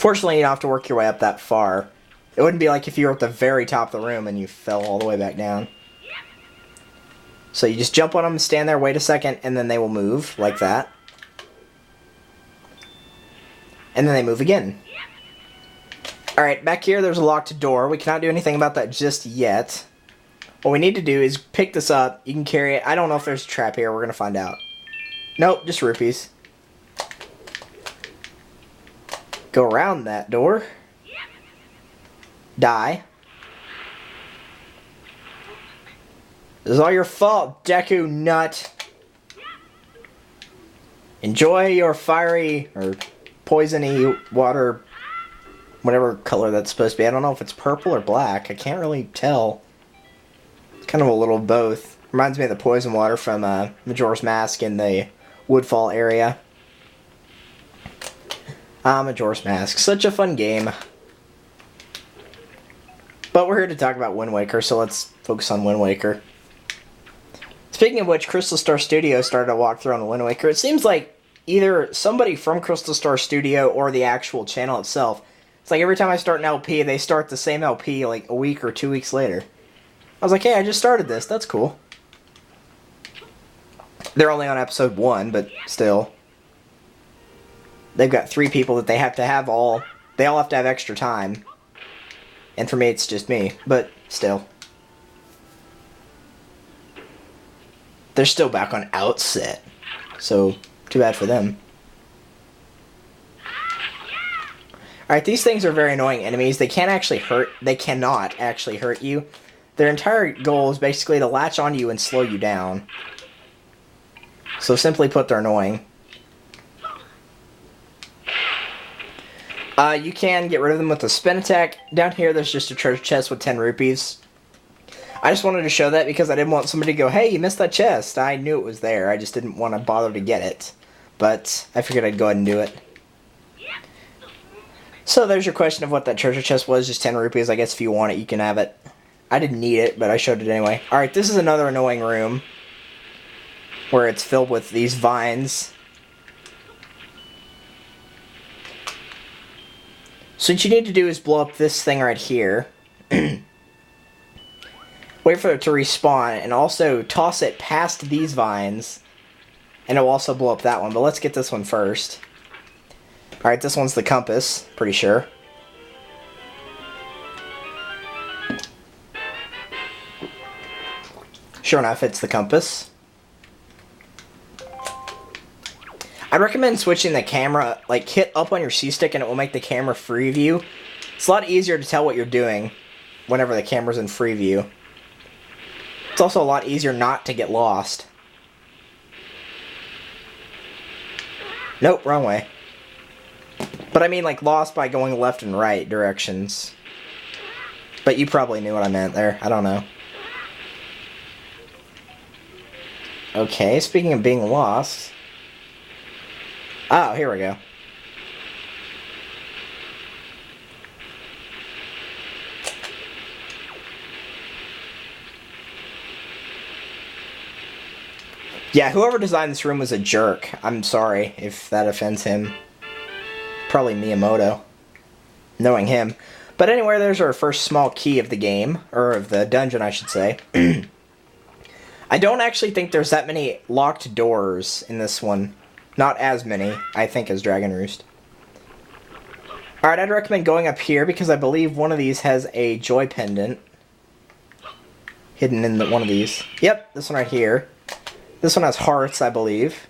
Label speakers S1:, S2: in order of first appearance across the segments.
S1: Fortunately, you don't have to work your way up that far. It wouldn't be like if you were at the very top of the room and you fell all the way back down. So you just jump on them, stand there, wait a second, and then they will move, like that. And then they move again. Alright, back here there's a locked door. We cannot do anything about that just yet. What we need to do is pick this up. You can carry it. I don't know if there's a trap here. We're going to find out. Nope, just rupees. Go around that door. Die. This is all your fault, Deku Nut. Enjoy your fiery or poisony water, whatever color that's supposed to be. I don't know if it's purple or black. I can't really tell. It's kind of a little both. Reminds me of the poison water from Majora's Mask in the Woodfall area. Majora's Mask. Such a fun game. But we're here to talk about Wind Waker, so let's focus on Wind Waker. Speaking of which, Crystal Star Studio started a walkthrough on Wind Waker. It seems like either somebody from Crystal Star Studio or the actual channel itself. It's like every time I start an LP, they start the same LP like a week or 2 weeks later. I was like, hey, I just started this. That's cool. They're only on episode 1, but still. They've got 3 people that they have to have all... They all have to have extra time. And for me, it's just me. But still. They're still back on Outset. So, too bad for them. Alright, these things are very annoying enemies. They can't actually hurt... They cannot actually hurt you. Their entire goal is basically to latch onto you and slow you down. So simply put, they're annoying. You can get rid of them with a spin attack. Down here, there's just a treasure chest with 10 rupees. I just wanted to show that because I didn't want somebody to go, hey, you missed that chest. I knew it was there. I just didn't want to bother to get it. But I figured I'd go ahead and do it. So there's your question of what that treasure chest was. Just 10 rupees. I guess if you want it, you can have it. I didn't need it, but I showed it anyway. Alright, this is another annoying room. Where it's filled with these vines. So what you need to do is blow up this thing right here. Wait for it to respawn, and also toss it past these vines. And it will also blow up that one, but let's get this one first. Alright, this one's the compass, pretty sure. Sure enough, it's the compass. I'd recommend switching the camera, like hit up on your C-stick and it will make the camera free view. It's a lot easier to tell what you're doing whenever the camera's in free view. It's also a lot easier not to get lost. Nope, wrong way. But I mean like lost by going left and right directions. But you probably knew what I meant there. I don't know. Okay, speaking of being lost... Oh, here we go. Yeah, whoever designed this room was a jerk. I'm sorry if that offends him. Probably Miyamoto. Knowing him. But anyway, there's our first small key of the game. Or of the dungeon, I should say. I don't actually think there's that many locked doors in this one. Not as many, I think, as Dragon Roost. Alright, I'd recommend going up here because I believe one of these has a joy pendant. Hidden in one of these. Yep, this one right here. This one has hearts, I believe.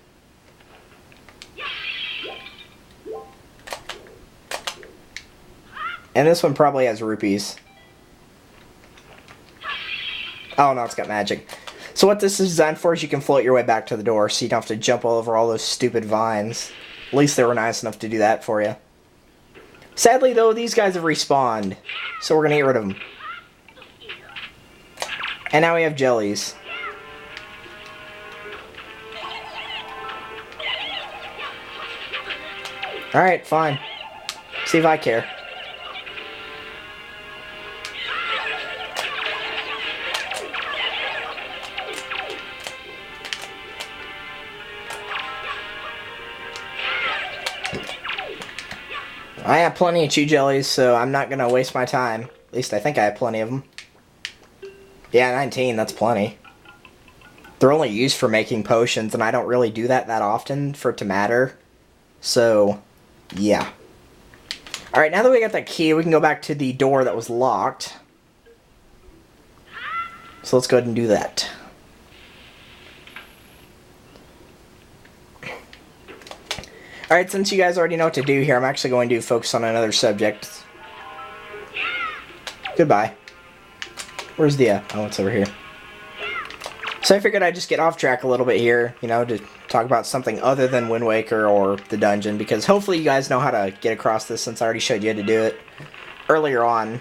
S1: And this one probably has rupees. Oh no, it's got magic. So what this is designed for is you can float your way back to the door so you don't have to jump all over all those stupid vines. At least they were nice enough to do that for you. Sadly though, these guys have respawned. So we're going to get rid of them. And now we have jellies. Alright, fine. See if I care. I have plenty of chew jellies, so I'm not going to waste my time. At least I think I have plenty of them. Yeah, 19, that's plenty. They're only used for making potions, and I don't really do that often for it to matter. So, yeah. Alright, now that we got that key, we can go back to the door that was locked. So let's go ahead and do that. Alright, since you guys already know what to do here, I'm actually going to focus on another subject. Goodbye. Where's the, oh, it's over here. So I figured I'd just get off track a little bit here, you know, to talk about something other than Wind Waker or the dungeon, because hopefully you guys know how to get across this since I already showed you how to do it earlier on.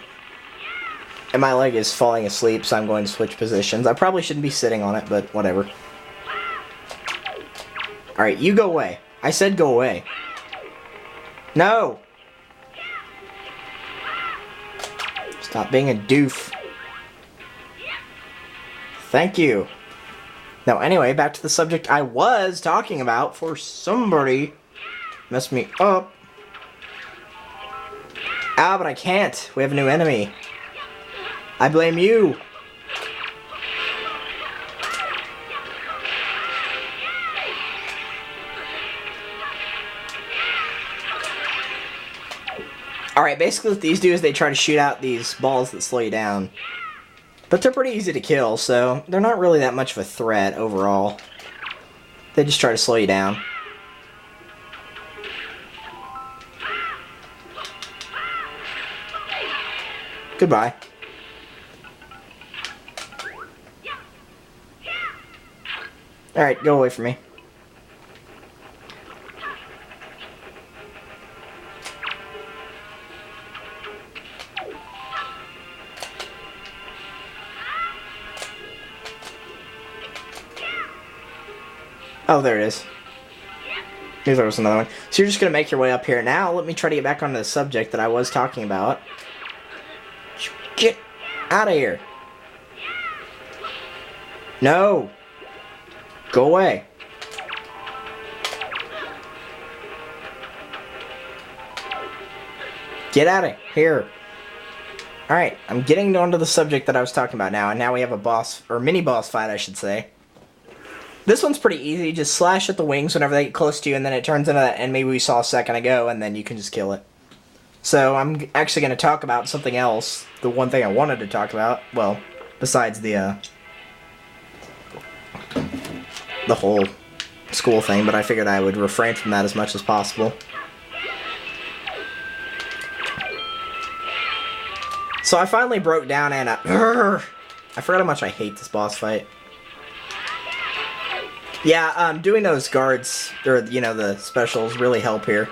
S1: And my leg is falling asleep, so I'm going to switch positions. I probably shouldn't be sitting on it, but whatever. Alright, you go away. I said go away. No! Stop being a doof. Thank you. Now, anyway, back to the subject I was talking about for somebody messed me up. Ah, but I can't. We have a new enemy. I blame you. Alright, basically what these do is they try to shoot out these balls that slow you down. But they're pretty easy to kill, so they're not really that much of a threat overall. They just try to slow you down. Goodbye. Alright, go away from me. Oh, there it is. Knew there was another one. So you're just going to make your way up here. Now, let me try to get back onto the subject that I was talking about. Get out of here. No. Go away. Get out of here. Alright, I'm getting onto the subject that I was talking about now, and now we have a boss, or mini-boss fight, I should say. This one's pretty easy. Just slash at the wings whenever they get close to you, and then it turns into that enemy we saw a second ago, and then you can just kill it. So I'm actually going to talk about something else. The one thing I wanted to talk about, well, besides the whole school thing, but I figured I would refrain from that as much as possible. So I finally broke down, and I forgot how much I hate this boss fight. Yeah, doing those guards, or, you know, the specials really help here.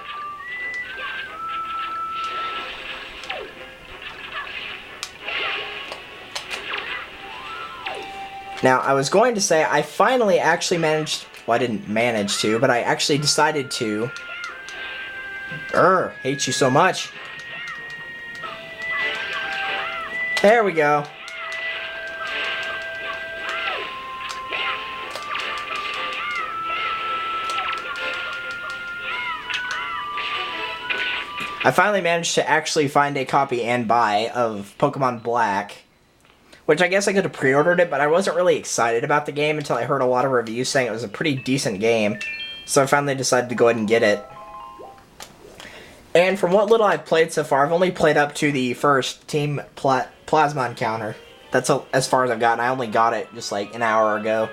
S1: Now, I was going to say, I finally actually managed, well, I didn't manage to, but I actually decided to. Hate you so much. There we go. I finally managed to actually find a copy and buy of Pokemon Black, which I guess I could have pre-ordered it, but I wasn't really excited about the game until I heard a lot of reviews saying it was a pretty decent game, so I finally decided to go ahead and get it. And from what little I've played so far, I've only played up to the first Team Plasma encounter. That's as far as I've gotten. I only got it just like an hour ago.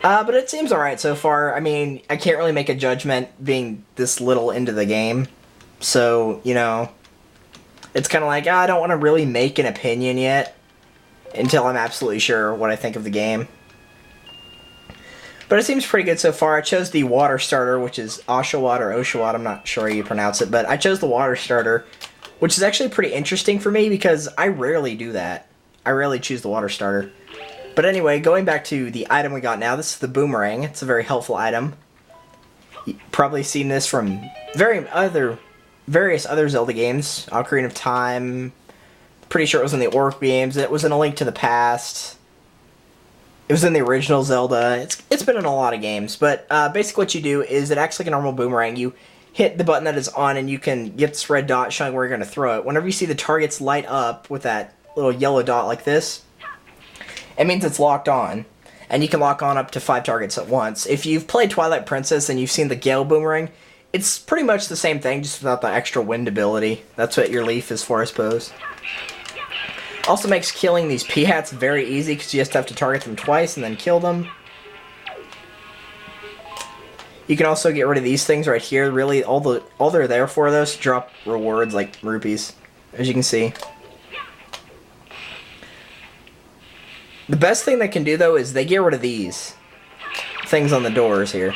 S1: But it seems alright so far. I mean, I can't really make a judgment being this little into the game. So, you know, it's kind of like, I don't want to really make an opinion yet until I'm absolutely sure what I think of the game. But it seems pretty good so far. I chose the water starter, which is Oshawott or Oshawott, I'm not sure how you pronounce it, but I chose the water starter, which is actually pretty interesting for me because I rarely do that. I rarely choose the water starter. But anyway, going back to the item we got now, this is the Boomerang. It's a very helpful item. You've probably seen this from various other Zelda games. Ocarina of Time. Pretty sure it was in the Orc games. It was in A Link to the Past. It was in the original Zelda. It's been in a lot of games. But basically what you do is it acts like a normal boomerang. You hit the button that is on, and you can get this red dot showing where you're going to throw it. Whenever you see the targets light up with that little yellow dot like this, it means it's locked on. And you can lock on up to 5 targets at once. If you've played Twilight Princess and you've seen the Gale Boomerang, it's pretty much the same thing, just without the extra wind ability. That's what your leaf is for, I suppose. Also makes killing these P-hats very easy, because you just have to target them twice and then kill them. You can also get rid of these things right here. Really, all they're there for, though, is to drop rewards like rupees, as you can see. The best thing they can do, though, is they get rid of these things on the doors here.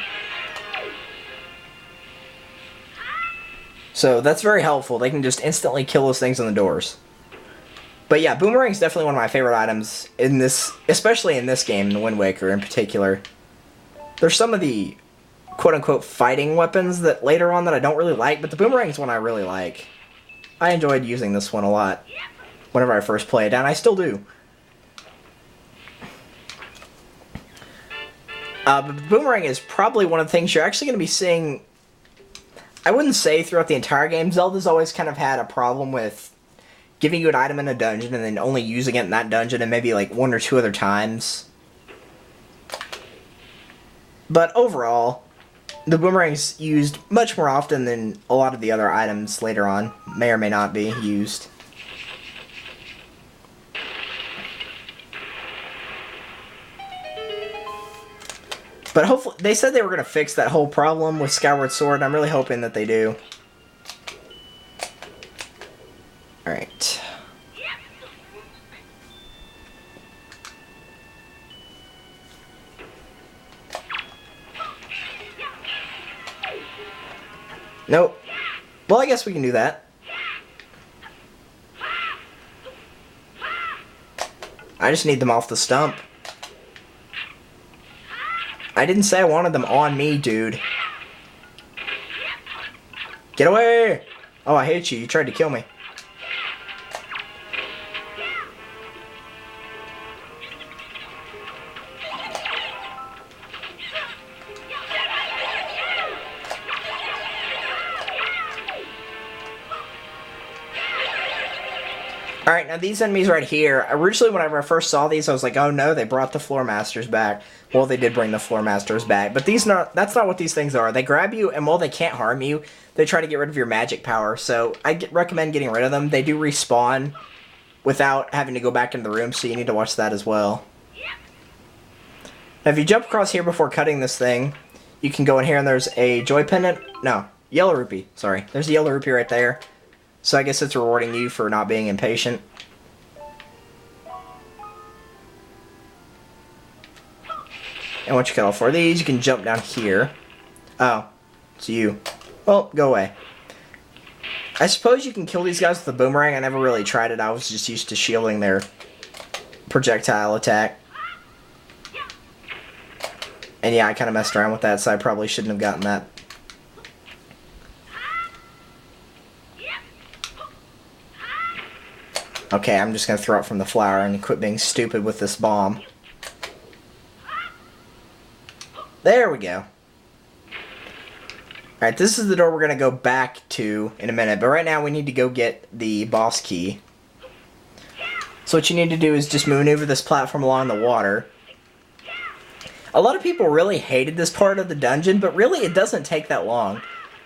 S1: So that's very helpful. They can just instantly kill those things on the doors. But yeah, Boomerang's definitely one of my favorite items in this, especially in this game, in Wind Waker in particular. There's some of the quote-unquote fighting weapons that later on that I don't really like, but the Boomerang's one I really like. I enjoyed using this one a lot whenever I first played, and I still do. But the Boomerang is probably one of the things you're actually going to be seeing, I wouldn't say throughout the entire game. Zelda's always kind of had a problem with giving you an item in a dungeon and then only using it in that dungeon and maybe like 1 or 2 other times. But overall, the Boomerang's used much more often than a lot of the other items later on. May or may not be used. But hopefully, they said they were going to fix that whole problem with Skyward Sword, and I'm really hoping that they do. Alright. Nope. Well, I guess we can do that. I just need them off the stump. I didn't say I wanted them on me, dude. Get away! Oh, I hate you. You tried to kill me. Alright, now these enemies right here, originally whenever I first saw these, I was like, oh no, they brought the Floor Masters back. Well, they did bring the Floor Masters back, but that's not what these things are. They grab you, and while they can't harm you, they try to get rid of your magic power, so I recommend getting rid of them. They do respawn without having to go back into the room, so you need to watch that as well. Now, if you jump across here before cutting this thing, you can go in here, and there's a Joy Pendant. No, Yellow Rupee, sorry. There's a Yellow Rupee right there. So I guess it's rewarding you for not being impatient. And once you cut all 4 of these, you can jump down here. Oh, it's you. Well, go away. I suppose you can kill these guys with the Boomerang. I never really tried it. I was just used to shielding their projectile attack. And yeah, I kind of messed around with that, so I probably shouldn't have gotten that. Okay, I'm just going to throw it from the flower and quit being stupid with this bomb. There we go. Alright, this is the door we're going to go back to in a minute, but right now we need to go get the boss key. So what you need to do is just maneuver this platform along the water. A lot of people really hated this part of the dungeon, but really it doesn't take that long.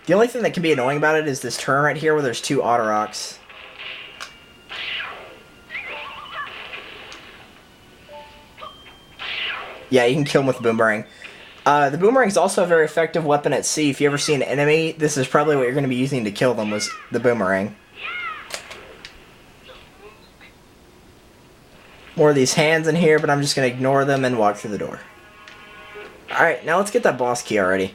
S1: The only thing that can be annoying about it is this turn right here where there's 2 Autorocks. Yeah, you can kill them with the Boomerang. The Boomerang is also a very effective weapon at sea. If you ever see an enemy, this is probably what you're going to be using to kill them, was the Boomerang. More of these hands in here, but I'm just going to ignore them and walk through the door. Alright, now let's get that boss key already.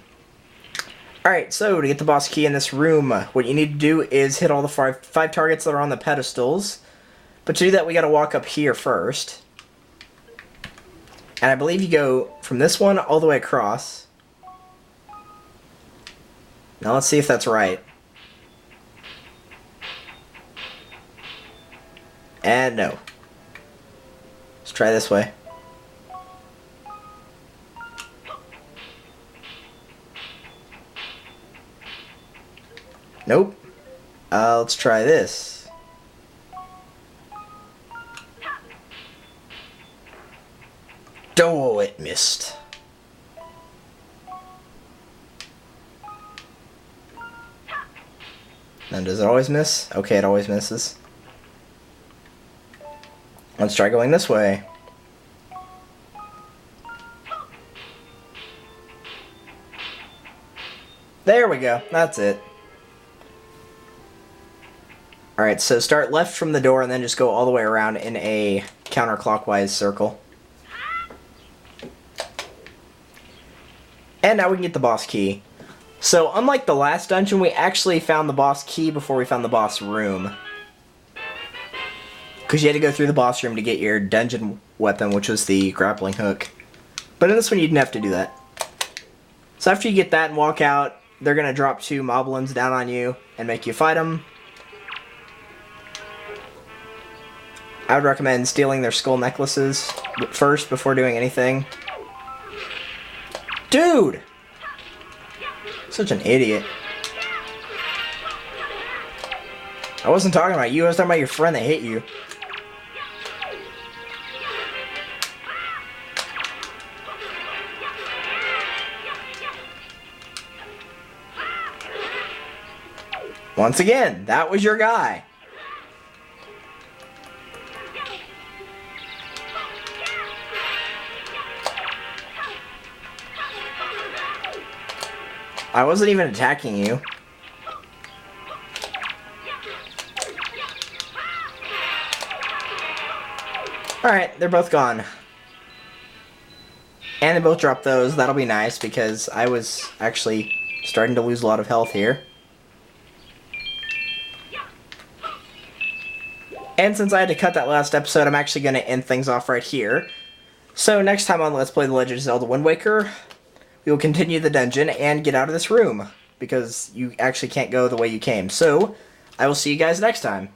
S1: Alright, so to get the boss key in this room, what you need to do is hit all the five targets that are on the pedestals. But to do that, we got to walk up here first. And I believe you go from this one all the way across. Now let's see if that's right. And no. Let's try this way. Nope. Let's try this. Oh, it missed. Then does it always miss? Okay, it always misses. Let's try going this way. There we go. That's it. Alright, so start left from the door and then just go all the way around in a counterclockwise circle. And now we can get the boss key. So, unlike the last dungeon, we actually found the boss key before we found the boss room. Because you had to go through the boss room to get your dungeon weapon, which was the grappling hook. But in this one, you didn't have to do that. So after you get that and walk out, they're going to drop 2 moblins down on you and make you fight them. I would recommend stealing their skull necklaces first before doing anything. Dude! Such an idiot. I wasn't talking about you, I was talking about your friend that hit you. Once again, that was your guy. I wasn't even attacking you. Alright, they're both gone. And they both dropped those. That'll be nice because I was actually starting to lose a lot of health here. And since I had to cut that last episode, I'm actually going to end things off right here. So next time on Let's Play The Legend of Zelda Wind Waker, we will continue the dungeon and get out of this room, because you actually can't go the way you came. So, I will see you guys next time.